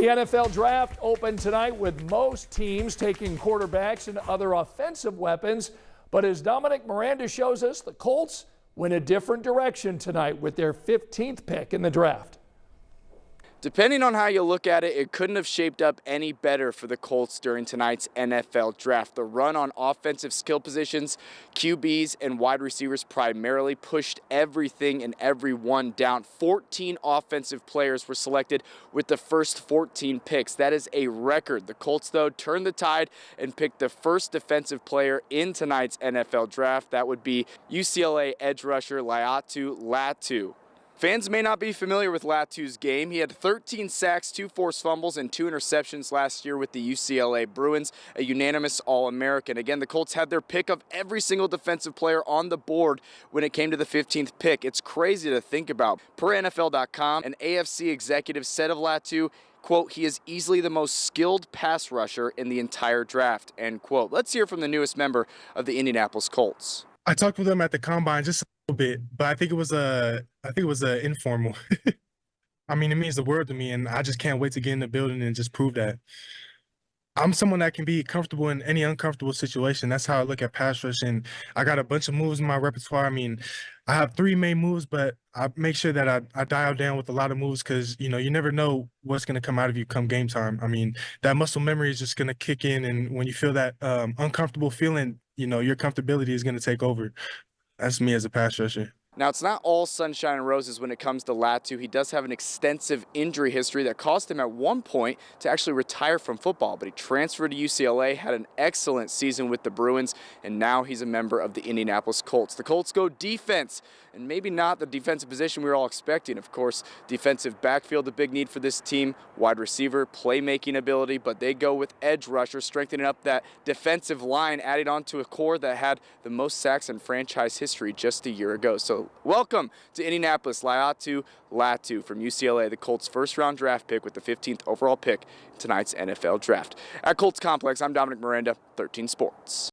The NFL draft opened tonight with most teams taking quarterbacks and other offensive weapons. But as Dominic Miranda shows us, the Colts went a different direction tonight with their 15th pick in the draft. Depending on how you look at it, it couldn't have shaped up any better for the Colts during tonight's NFL draft. The run on offensive skill positions, QBs, and wide receivers primarily pushed everything and everyone down. 14 offensive players were selected with the first 14 picks. That is a record. The Colts, though, turned the tide and picked the first defensive player in tonight's NFL draft. That would be UCLA edge rusher Laiatu Latu. Fans may not be familiar with Latu's game. He had 13 sacks, 2 forced fumbles, and 2 interceptions last year with the UCLA Bruins, a unanimous All-American. Again, the Colts had their pick of every single defensive player on the board when it came to the 15th pick. It's crazy to think about. Per NFL.com, an AFC executive said of Latu, quote, "He is easily the most skilled pass rusher in the entire draft," end quote. Let's hear from the newest member of the Indianapolis Colts. I talked with him at the combine just a little bit, but I think it was informal. I mean, it means the world to me, and I just can't wait to get in the building and just prove that I'm someone that can be comfortable in any uncomfortable situation. That's how I look at pass rush, and I got a bunch of moves in my repertoire. I mean, I have 3 main moves, but I make sure that I dial down with a lot of moves because, you know, you never know what's going to come out of you come game time. I mean, that muscle memory is just going to kick in, and when you feel that uncomfortable feeling, you know, your comfortability is going to take over. That's me as a pass rusher. Now, it's not all sunshine and roses when it comes to Latu. He does have an extensive injury history that caused him at one point to actually retire from football, but he transferred to UCLA, had an excellent season with the Bruins, and now he's a member of the Indianapolis Colts. The Colts go defense, and maybe not the defensive position we were all expecting. Of course, defensive backfield, a big need for this team, wide receiver, playmaking ability, but they go with edge rusher, strengthening up that defensive line, adding on to a core that had the most sacks in franchise history just a year ago. So welcome to Indianapolis, Laiatu Latu from UCLA, the Colts' first-round draft pick with the 15th overall pick in tonight's NFL draft. At Colts Complex, I'm Dominic Miranda, 13 Sports.